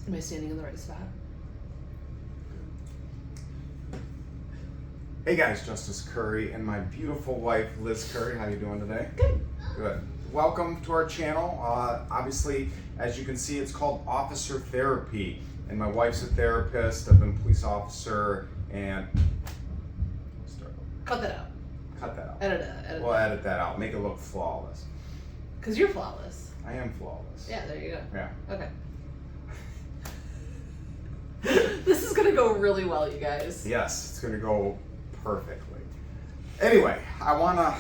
Am I standing in the right spot? Hey guys, Justice Curry and my beautiful wife Liz Curry. How you doing today? Good. Good. Welcome to our channel. Obviously, as you can see, it's called Officer Therapy, and my wife's a therapist. I've been a police officer, and Cut that out. cut that out. Edit it. We'll edit that out. Make it look flawless. Because you're flawless. I am flawless. Yeah, there you go. Yeah. Okay. This is gonna go really well, you guys. Yes, it's gonna go perfectly. Anyway, I'm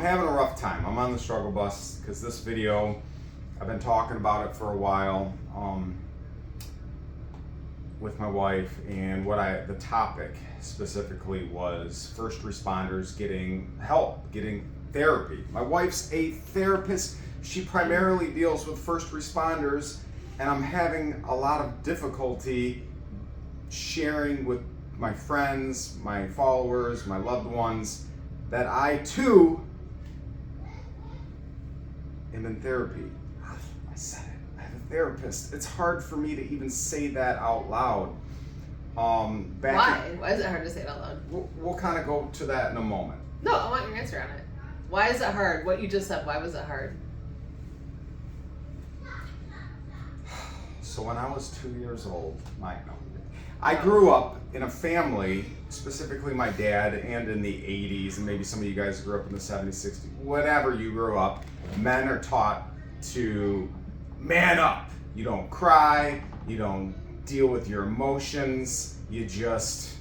having a rough time. I'm on the struggle bus because this video, I've been talking about it for a while with my wife, and the topic specifically was first responders getting help, getting therapy. My wife's a therapist. She primarily deals with first responders, and I'm having a lot of difficulty sharing with my friends, my followers, my loved ones, that I too am in therapy. I said it. I have a therapist. It's hard for me to even say that out loud. Why? Why is it hard to say it out loud? We'll kind of go to that in a moment. No, I want your answer on it. Why is it hard? What you just said, why was it hard? So when I was 2 years old, I grew up in a family, specifically my dad, and in the 80s, and maybe some of you guys grew up in the 70s, 60s, whatever you grew up, men are taught to man up. You don't cry, you don't deal with your emotions, you just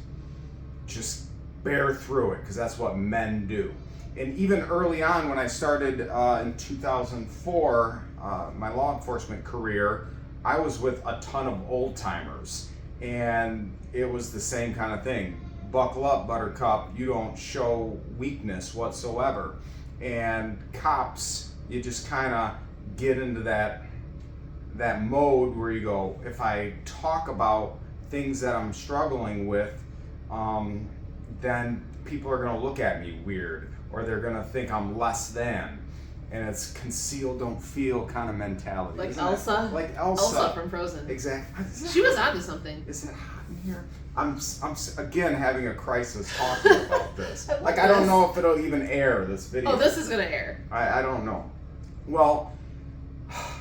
bear through it, because that's what men do. And even early on, when I started in 2004, my law enforcement career, I was with a ton of old timers, and it was the same kind of thing. Buckle up, buttercup, you don't show weakness whatsoever. And cops, you just kind of get into that mode where you go, if I talk about things that I'm struggling with, then people are going to look at me weird, or they're going to think I'm less than. And it's conceal, don't feel kind of mentality. Like Elsa? Like Elsa. Elsa from Frozen. Exactly. She was onto something. Is it hot in here? I'm again having a crisis talking about this. I I don't know if it'll even air this video. Oh, this is gonna air. I don't know. Well,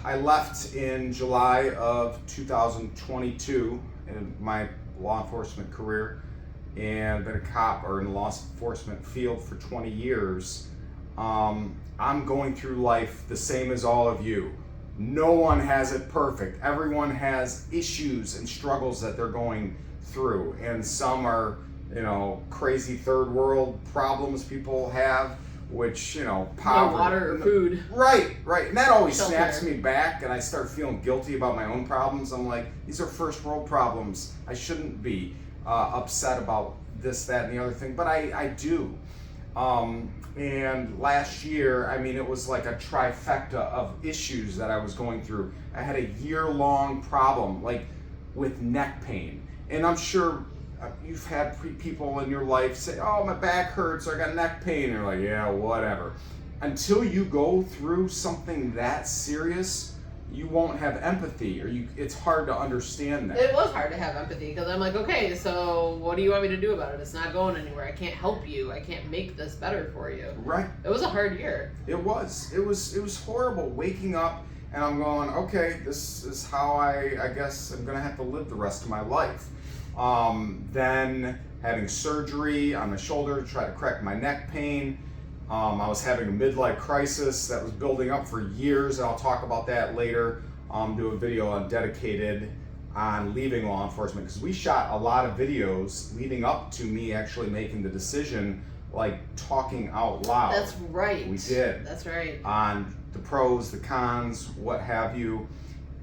I left in July of 2022 in my law enforcement career, and been a cop or in the law enforcement field for 20 years. I'm going through life the same as all of you. No one has it perfect. Everyone has issues and struggles that they're going through, and some are, crazy third world problems people have, which, poverty. No water or food. Right. And that always Shelter. snaps me back, and I start feeling guilty about my own problems. I'm like, these are first world problems. I shouldn't be upset about this, that, and the other thing, but I do. And last year, it was like a trifecta of issues that I was going through. I had a year-long problem, like with neck pain. And I'm sure you've had people in your life say, oh, my back hurts, or I got neck pain. And you're like, yeah, whatever. Until you go through something that serious, you won't have empathy, or it's hard to understand that. It was hard to have empathy, because I'm like, okay, so what do you want me to do about it? It's not going anywhere. I can't help you. I can't make this better for you. Right. It was a hard year. It was horrible waking up, and I'm going, okay, this is how I guess I'm gonna have to live the rest of my life. Then having surgery on my shoulder to try to correct my neck pain. I was having a midlife crisis that was building up for years, and I'll talk about that later. Do a video dedicated on leaving law enforcement, because we shot a lot of videos leading up to me actually making the decision, like talking out loud. That's right. We did. That's right. On the pros, the cons, what have you.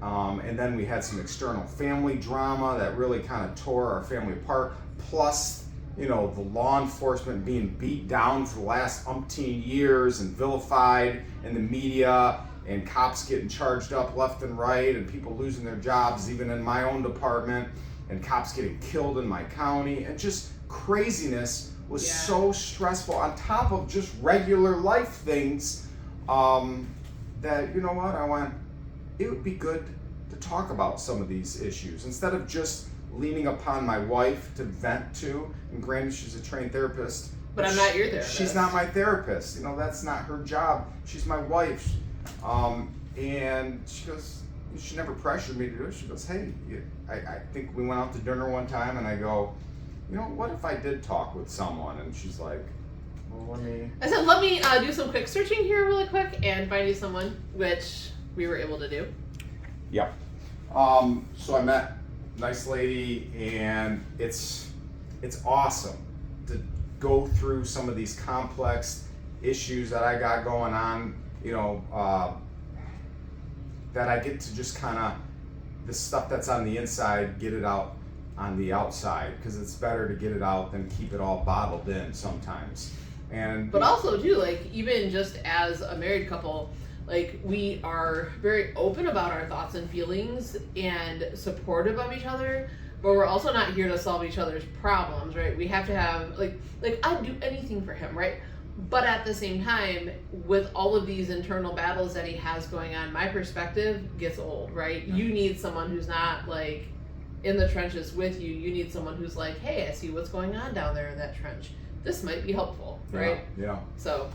And then we had some external family drama that really kind of tore our family apart. Plus, the law enforcement being beat down for the last umpteen years and vilified in the media, and cops getting charged up left and right, and people losing their jobs even in my own department, and cops getting killed in my county, and just craziness was so stressful on top of just regular life things that, I went, it would be good to talk about some of these issues instead of just leaning upon my wife to vent to. And granted, she's a trained therapist. But I'm not your therapist. She's not my therapist. You know, that's not her job. She's my wife. And she goes, she never pressured me to do it. She goes, hey, I think we went out to dinner one time, and I go, you know, what if I did talk with someone? And she's like, well, I said, let me do some quick searching here really quick and find you someone, which we were able to do. Yep. So I met a nice lady, and it's awesome to go through some of these complex issues that I got going on, you know, that I get to just kind of, the stuff that's on the inside, get it out on the outside, because it's better to get it out than keep it all bottled in sometimes. But also too, like, even just as a married couple, like, we are very open about our thoughts and feelings and supportive of each other, but we're also not here to solve each other's problems, right? We have to have, like I'd do anything for him, right? But at the same time, with all of these internal battles that he has going on, my perspective gets old, right? You need someone who's not, like, in the trenches with you. You need someone who's like, hey, I see what's going on down there in that trench. This might be helpful, right? Yeah. So.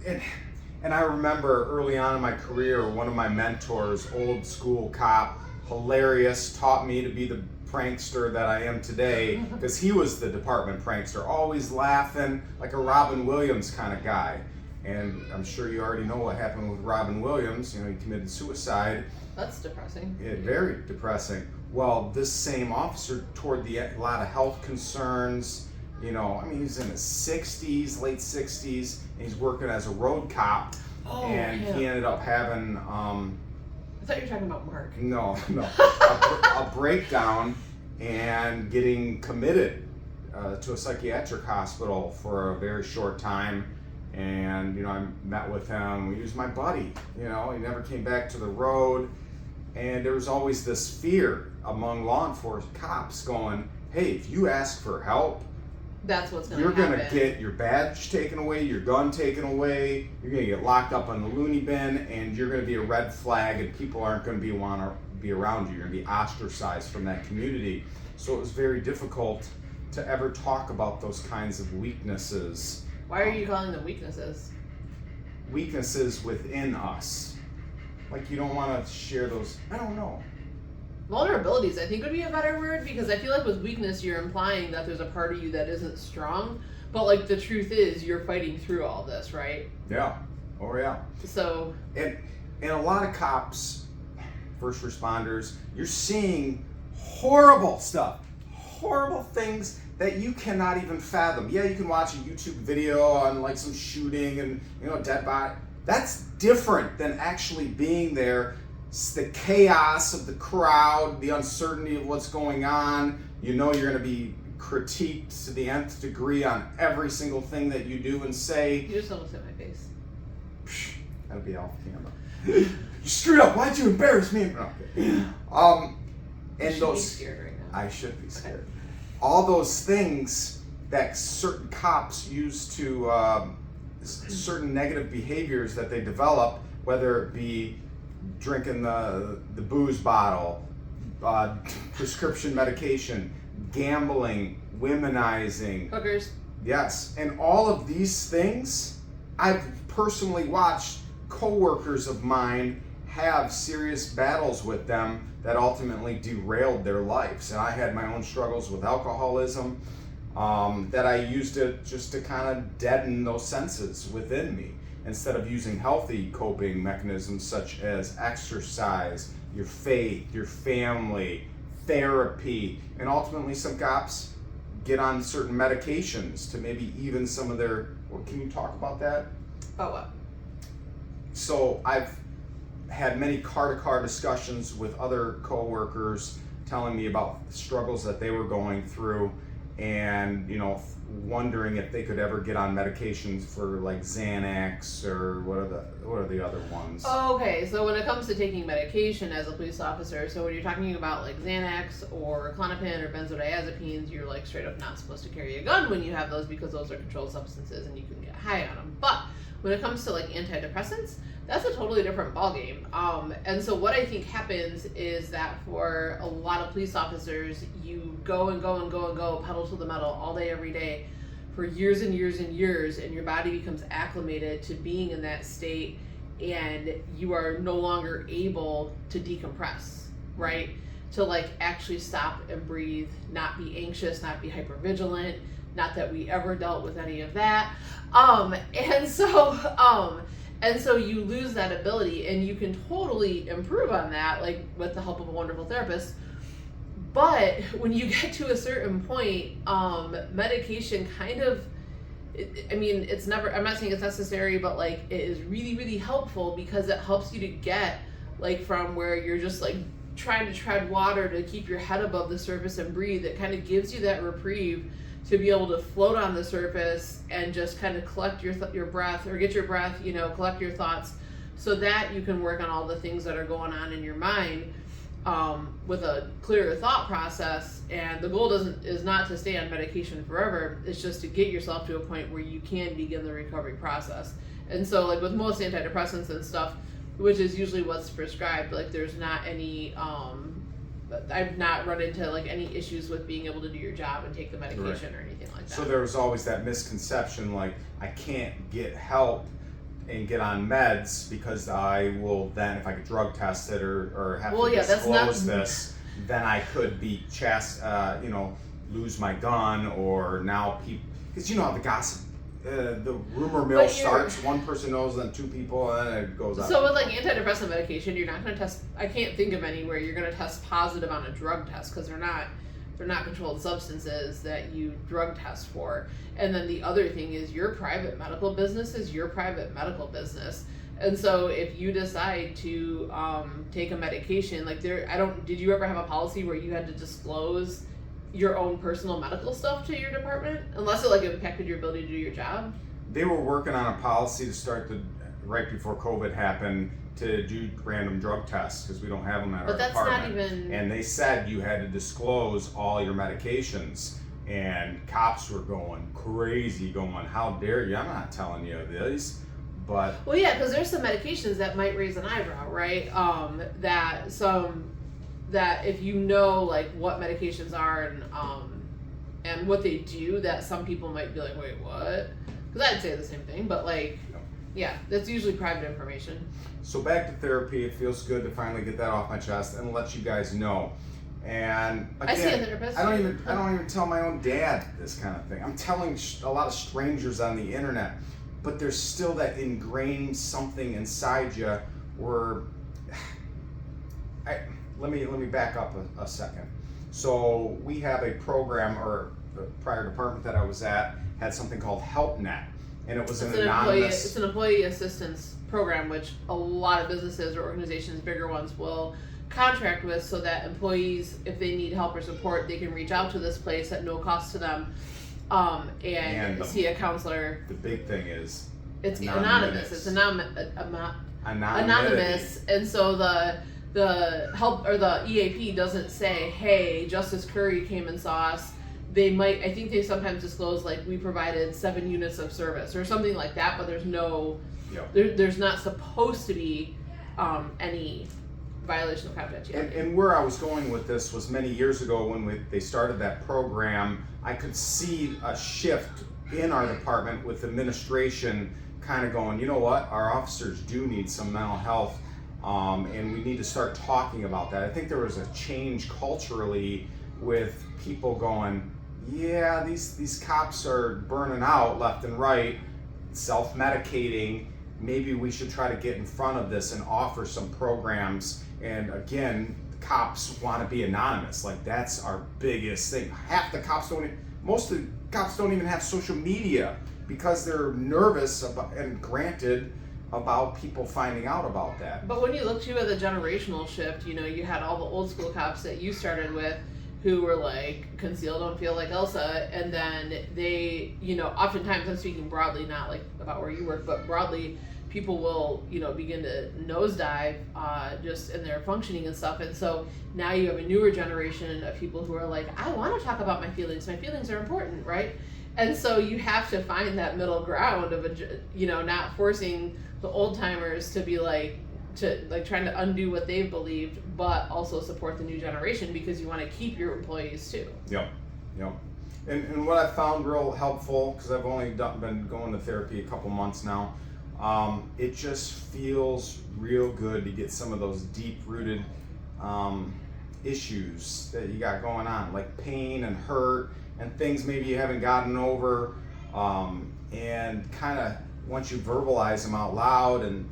And I remember early on in my career, one of my mentors, old school cop, hilarious, taught me to be the prankster that I am today, because he was the department prankster, always laughing, like a Robin Williams kind of guy. And I'm sure you already know what happened with Robin Williams. You know, he committed suicide. That's depressing. Yeah, very depressing. Well, this same officer, toward a lot of health concerns, you know, I mean, he's in his 60s, late 60s, and he's working as a road cop. He ended up having, I thought you were talking about Mark. No, a breakdown and getting committed to a psychiatric hospital for a very short time. And, you know, I met with him. He was my buddy. You know, he never came back to the road. And there was always this fear among law enforcement cops going, hey, if you ask for help, that's what's going to happen. You're going to get your badge taken away, your gun taken away, you're going to get locked up on the loony bin, and you're going to be a red flag, and people aren't going to want to be around you. You're going to be ostracized from that community. So it was very difficult to ever talk about those kinds of weaknesses. Why are you calling them weaknesses? Weaknesses within us. Like, you don't want to share those, I don't know. Vulnerabilities, I think, would be a better word, because I feel like with weakness, you're implying that there's a part of you that isn't strong, but, like, the truth is you're fighting through all this, right? Yeah. Oh, yeah. So. And a lot of cops, first responders, you're seeing horrible stuff, horrible things that you cannot even fathom. Yeah, you can watch a YouTube video on, like, some shooting and, you know, dead body. That's different than actually being there. It's the chaos of the crowd, the uncertainty of what's going on. You know you're going to be critiqued to the nth degree on every single thing that you do and say. You just almost hit my face. That'll be off camera. You screwed up. Why'd you embarrass me? No, and you those. Should be scared right now. I should be scared. Okay. All those things that certain cops use to certain negative behaviors that they develop, whether it be drinking the booze bottle, prescription medication, gambling, womenizing. Hookers. Yes, and all of these things, I've personally watched coworkers of mine have serious battles with them that ultimately derailed their lives. And I had my own struggles with alcoholism that I used it just to kind of deaden those senses within me, instead of using healthy coping mechanisms such as exercise, your faith, your family, therapy, and ultimately some cops get on certain medications to maybe even some of their, well, can you talk about that? About what? So I've had many car-to-car discussions with other coworkers telling me about the struggles that they were going through, and, you know, wondering if they could ever get on medications for, like, Xanax or what are the other ones? Okay, so when it comes to taking medication as a police officer, so when you're talking about, like, Xanax or Klonopin or benzodiazepines, you're, like, straight up not supposed to carry a gun when you have those, because those are controlled substances and you can get high on them. But When it comes to like antidepressants, that's a totally different ballgame. And so what I think happens is that for a lot of police officers, you go and go and go and go, pedal to the metal all day, every day, for years and years and years, and your body becomes acclimated to being in that state, and you are no longer able to decompress, right? To like actually stop and breathe, not be anxious, not be hypervigilant. Not that we ever dealt with any of that. And so you lose that ability, and you can totally improve on that, like with the help of a wonderful therapist. But when you get to a certain point, medication kind of, it's never, I'm not saying it's necessary, but like it is really, really helpful because it helps you to get like from where you're just like trying to tread water to keep your head above the surface and breathe. It kind of gives you that reprieve to be able to float on the surface and just kind of collect your breath, or get your breath, collect your thoughts, so that you can work on all the things that are going on in your mind with a clearer thought process. And the goal is not to stay on medication forever. It's just to get yourself to a point where you can begin the recovery process. And so like with most antidepressants and stuff, which is usually what's prescribed, like there's not any I've not run into like any issues with being able to do your job and take the medication or anything like that. So there was always that misconception, like I can't get help and get on meds because I will then, if I get drug tested or have to disclose this, then I could be lose my gun, or now people, because how the gossip, the rumor mill starts. One person knows, then two people, and then it goes out. So with like antidepressant medication, you're not going to test. I can't think of anywhere you're going to test positive on a drug test, because they're not controlled substances that you drug test for. And then the other thing is, your private medical business is your private medical business. And so if you decide to take a medication, like did you ever have a policy where you had to disclose your own personal medical stuff to your department, unless it like impacted your ability to do your job? They were working on a policy to start right before COVID happened, to do random drug tests, because we don't have them at our department. But that's not even. And they said you had to disclose all your medications, and cops were going crazy, going, "How dare you? I'm not telling you this." But well, yeah, because there's some medications that might raise an eyebrow, right? That if you know like what medications are and what they do, that some people might be like, wait, what? Because I'd say the same thing, but like, yeah, that's usually private information. So back to therapy. It feels good to finally get that off my chest and let you guys know. And again, I see a therapist. I don't even tell my own dad this kind of thing. I'm telling a lot of strangers on the internet, but there's still that ingrained something inside you where. Let me back up a second. So we have a program, or the prior department that I was at had something called HelpNet, and it was an anonymous. It's an employee assistance program, which a lot of businesses or organizations, bigger ones, will contract with, so that employees, if they need help or support, they can reach out to this place at no cost to them, and see a counselor. The big thing is it's anonymous. It's anonymous, and so the help or the EAP doesn't say, "Hey, Justice Curry came and saw us." They might, I think they sometimes disclose like, we provided 7 units of service or something like that, but there's no, there's not supposed to be any violation of confidentiality. And where I was going with this was, many years ago when they started that program, I could see a shift in our department with administration kind of going, you know what, our officers do need some mental health. And we need to start talking about that. I think there was a change culturally with people going, yeah, these cops are burning out left and right, self-medicating. Maybe we should try to get in front of this and offer some programs. And again, the cops want to be anonymous. Like, that's our biggest thing. Most of the cops don't even have social media because they're nervous about, and granted, about people finding out about that. But when you look too at the generational shift, you had all the old school cops that you started with who were like, conceal, don't feel like Elsa, and then they, oftentimes, I'm speaking broadly, not like about where you work, but broadly, people will, begin to nosedive just in their functioning and stuff. And so now you have a newer generation of people who are like, I want to talk about my feelings. My feelings are important, right? And so you have to find that middle ground of not forcing the old timers to be trying to undo what they've believed, but also support the new generation because you want to keep your employees too. Yep. And what I found real helpful, because I've only been going to therapy a couple months now, it just feels real good to get some of those deep-rooted issues that you got going on, like pain and hurt and things maybe you haven't gotten over, and kind of once you verbalize them out loud, and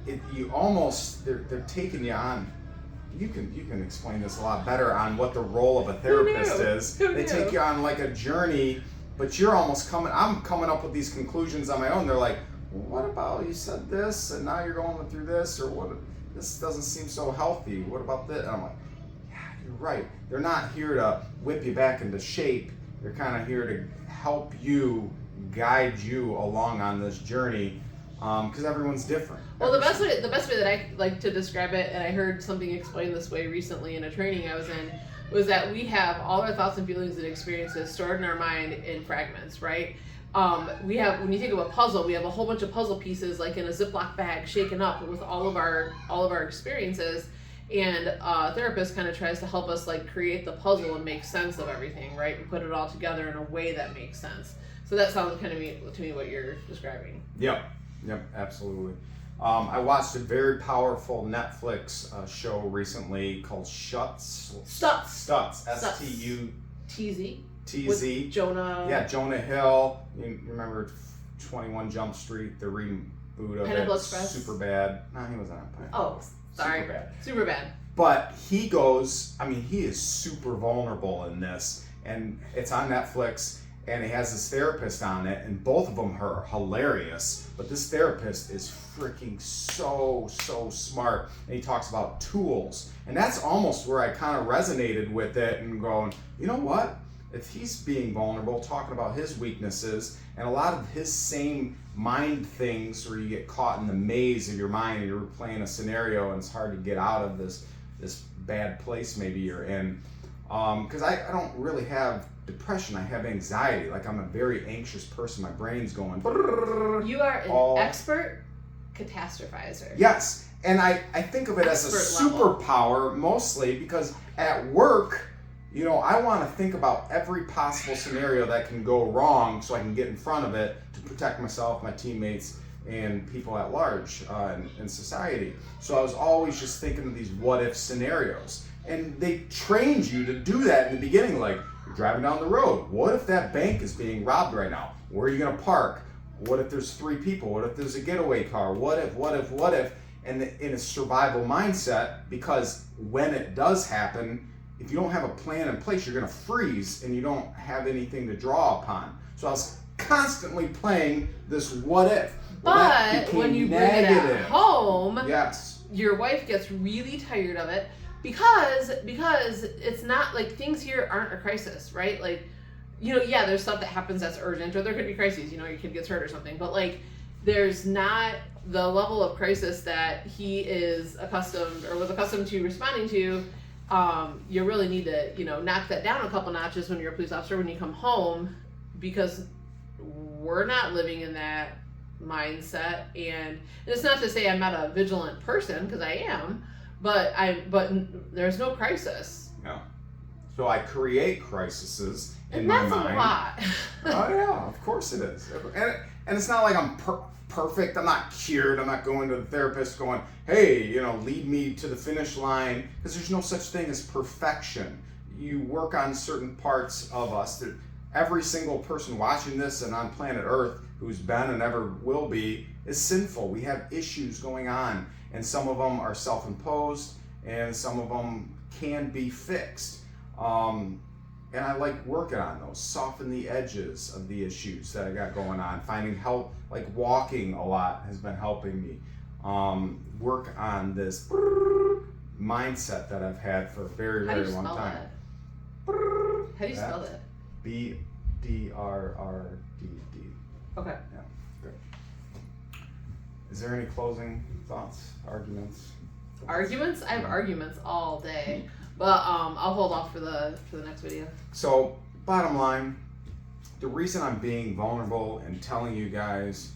they're taking you on. You can explain this a lot better on what the role of a therapist is. Who They knew? take you on like a journey, but I'm coming up with these conclusions on my own. They're like, well, what about you said this and now you're going through this, or what? This doesn't seem so healthy. What about this? And I'm like, yeah, you're right. They're not here to whip you back into shape. They're kind of here to help you, guide you along on this journey, because everyone's different. Well, the best way that I like to describe it, and I heard something explained this way recently in a training I was in, was that we have all our thoughts and feelings and experiences stored in our mind in fragments, right? We have, when you think of a puzzle, we have a whole bunch of puzzle pieces like in a Ziploc bag shaken up with all of our experiences, and a therapist kind of tries to help us like create the puzzle and make sense of everything, right? And put it all together in a way that makes sense. So that sounds kind of to me what you're describing. Yep, absolutely. I watched a very powerful Netflix show recently called Stutz. S-T-U-T-Z. With Jonah. Yeah, Jonah Hill. You remember 21 Jump Street, the reboot of Pineapple it. Express? Super bad. No, he wasn't on Pineapple. Oh, sorry. Super bad. But he is super vulnerable in this, and it's on Netflix, and he has this therapist on it, and both of them are hilarious, but this therapist is freaking so smart, and he talks about tools, and that's almost where I kind of resonated with it and going, you know what? If he's being vulnerable, talking about his weaknesses, and a lot of his same mind things where you get caught in the maze of your mind and you're replaying a scenario and it's hard to get out of this bad place maybe you're in. Because I don't really have depression, I have anxiety. Like, I'm a very anxious person. My brain's going. You are an expert catastrophizer. Yes, and I think of it as a superpower mostly because at work, I want to think about every possible scenario that can go wrong so I can get in front of it to protect myself, my teammates, and people at large in society. So I was always just thinking of these what-if scenarios. And they trained you to do that in the beginning, like, you're driving down the road. What if that bank is being robbed right now? Where are you going to park? What if there's 3 people? What if there's a getaway car? What if? And in a survival mindset, because when it does happen, if you don't have a plan in place, you're going to freeze and you don't have anything to draw upon. So I was constantly playing this what if. But when you bring it at home, yes, your wife gets really tired of it because it's not like things here aren't a crisis, right? Like, there's stuff that happens that's urgent, or there could be crises, your kid gets hurt or something, but like there's not the level of crisis that he is accustomed or was accustomed to responding to. You really need to, knock that down a couple notches when you're a police officer when you come home, because we're not living in that mindset. And it's not to say I'm not a vigilant person, because I am, but there's no crisis. No. So I create crises in my mind. And that's a lot. Oh yeah, of course it is. And it's not like I'm perfect. I'm not cured. I'm not going to the therapist going, hey, lead me to the finish line, because there's no such thing as perfection. You work on certain parts of us. Every single person watching this and on planet Earth who's been and ever will be is sinful. We have issues going on, and some of them are self-imposed and some of them can be fixed. And I like working on those, soften the edges of the issues that I got going on. Finding help, like walking a lot has been helping me. Work on this mindset that I've had for a very, very long time. How do you spell that? B-D-R-R-D-D. Okay. Yeah, good. Is there any closing thoughts, arguments? Arguments? I have arguments all day. But I'll hold off for the next video. So, bottom line, the reason I'm being vulnerable and telling you guys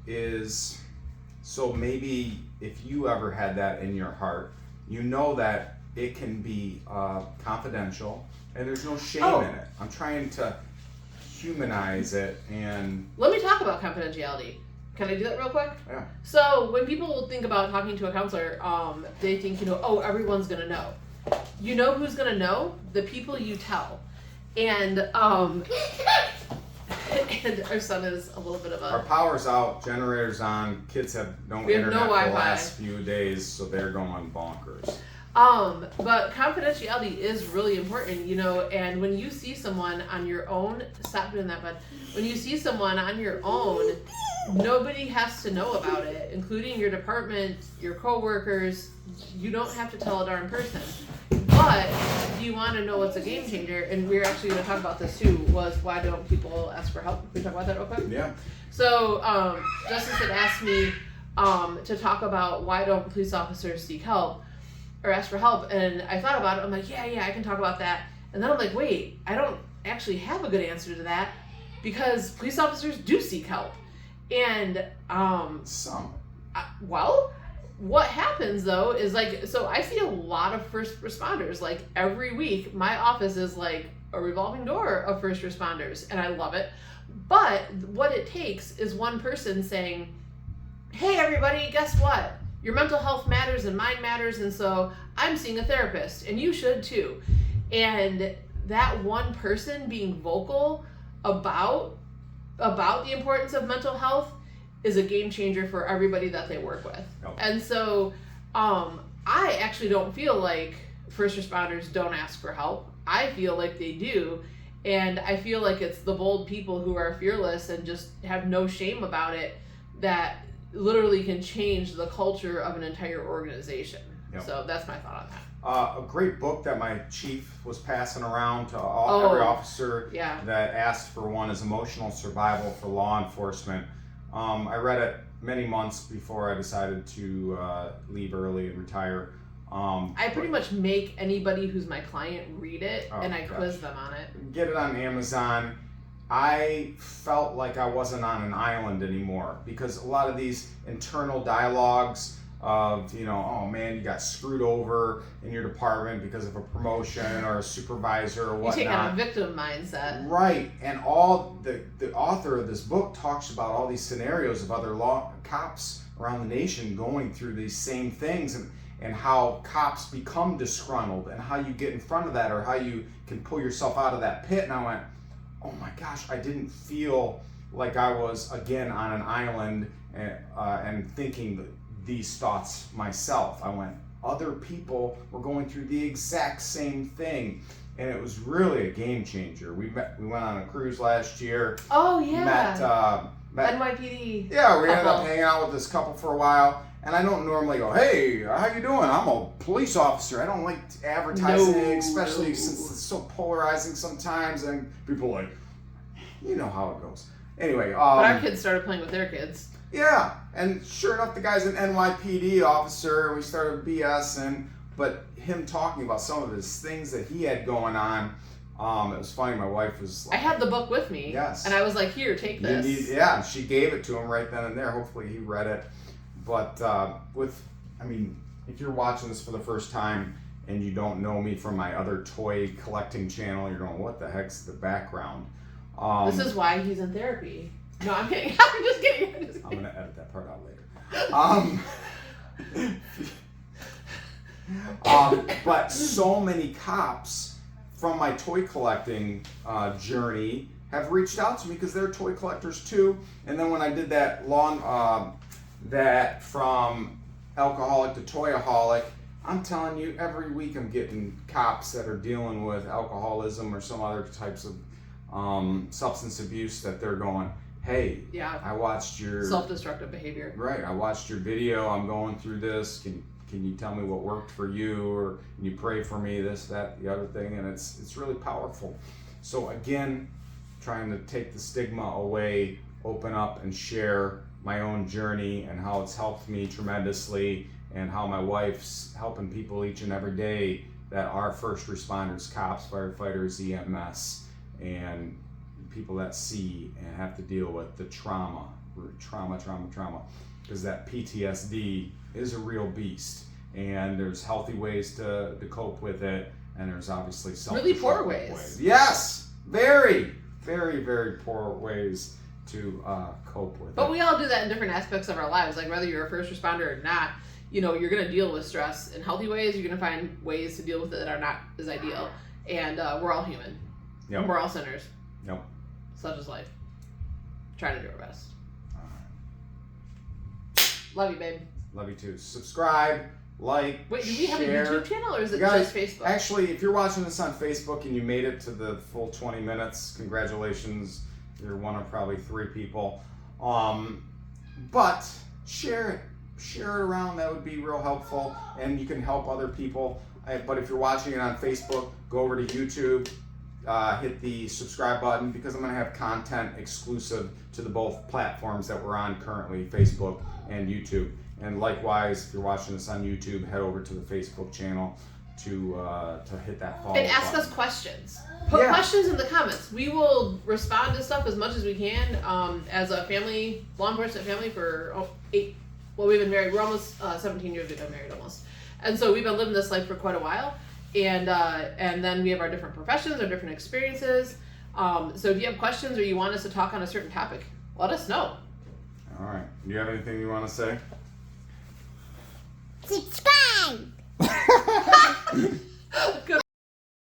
is so maybe if you ever had that in your heart, you know that it can be confidential and there's no shame in it. I'm trying to humanize it. And let me talk about confidentiality. Can I do that real quick? Yeah. So when people think about talking to a counselor, they think, oh, everyone's gonna know. You know who's gonna know? The people you tell. And and our son is a little bit of our a. power's out, generators on, kids have no We have internet no for the Wi-Fi. last few days, so they're going bonkers. But confidentiality is really important, and when you see someone on your own, stop doing that, bud. When you see someone on your own, nobody has to know about it, including your department, your coworkers. You don't have to tell a darn person. But if you want to know what's a game changer, and we're actually going to talk about this too, was why don't people ask for help? Can we talk about that real quick? Yeah. So, Justice had asked me to talk about why don't police officers seek help or ask for help, and I thought about it. I'm like, yeah, I can talk about that. And then I'm like, wait, I don't actually have a good answer to that because police officers do seek help. And what happens though is so I see a lot of first responders. Like every week, my office is like a revolving door of first responders, and I love it. But what it takes is one person saying, hey everybody, guess what? Your mental health matters and mine matters, and so I'm seeing a therapist, and you should too. And that one person being vocal about the importance of mental health is a game changer for everybody that they work with. Yep. And so I actually don't feel like first responders don't ask for help. I feel like they do. And I feel like it's the bold people who are fearless and just have no shame about it that literally can change the culture of an entire organization. Yep. So that's my thought on that. A great book that my chief was passing around to every officer that asked for one is Emotional Survival for Law Enforcement. I read it many months before I decided to leave early and retire. I pretty much make anybody who's my client read it, and I quiz them on it. Get it on Amazon. I felt like I wasn't on an island anymore because a lot of these internal dialogues of, oh man, you got screwed over in your department because of a promotion or a supervisor or whatnot. You take on a victim mindset. Right, and all the author of this book talks about all these scenarios of other cops around the nation going through these same things and how cops become disgruntled and how you get in front of that or how you can pull yourself out of that pit. And I went, oh my gosh, I didn't feel like I was again on an island and thinking these thoughts myself. I went, other people were going through the exact same thing, and it was really a game changer. We went on a cruise last year. Oh yeah. Met NYPD. Yeah, we ended up hanging out with this couple for a while. And I don't normally go, hey, how you doing? I'm a police officer. I don't like advertising, especially since it's so polarizing sometimes. And people are like, you know how it goes. Anyway. But our kids started playing with their kids. Yeah. And sure enough, the guy's an NYPD officer. And we started BSing. But him talking about some of his things that he had going on, it was funny. My wife was like, I had the book with me. Yes. And I was like, here, take this. She gave it to him right then and there. Hopefully he read it. But if you're watching this for the first time and you don't know me from my other toy collecting channel, you're going, what the heck's the background? This is why he's in therapy. No, I'm kidding. I'm just kidding. I'm going to edit that part out later. But so many cops from my toy collecting journey have reached out to me because they're toy collectors too. And then when I did that that from alcoholic to toyaholic, I'm telling you, every week I'm getting cops that are dealing with alcoholism or some other types of substance abuse that they're going, hey, I watched your self-destructive behavior. Right, I watched your video. I'm going through this. Can you tell me what worked for you, or can you pray for me? This, that, the other thing, and it's really powerful. So again, trying to take the stigma away, open up, and share my own journey and how it's helped me tremendously, and how my wife's helping people each and every day that are first responders, cops, firefighters, EMS, and people that see and have to deal with the trauma, because that PTSD is a real beast, and there's healthy ways to cope with it, and there's obviously Really poor ways. Yes, very, very, very poor ways to cope with it. But we all do that in different aspects of our lives. Like whether you're a first responder or not, you know, you're going to deal with stress in healthy ways. You're going to find ways to deal with it that are not as ideal. And we're all human. Yep. And we're all sinners. Yep. Such is life. Try to do our best. All right. Love you, babe. Love you too. Subscribe, like, Wait, do we have a share. YouTube channel or is it Guys, just Facebook? Actually, if you're watching this on Facebook and you made it to the full 20 minutes, congratulations. You're one of probably 3 people. But share it. Share it around. That would be real helpful. And you can help other people. But if you're watching it on Facebook, go over to YouTube. Hit the subscribe button, because I'm going to have content exclusive to the both platforms that we're on currently, Facebook and YouTube. And likewise, if you're watching this on YouTube, head over to the Facebook channel to hit that follow And ask button. us questions. Put questions in the comments. We will respond to stuff as much as we can. As a family, law enforcement family for 8. Well, we've been married. We're almost 17 years. We've been married almost, and so we've been living this life for quite a while. And then we have our different professions, our different experiences. So if you have questions or you want us to talk on a certain topic, let us know. All right. Do you have anything you want to say? Subscribe! Good.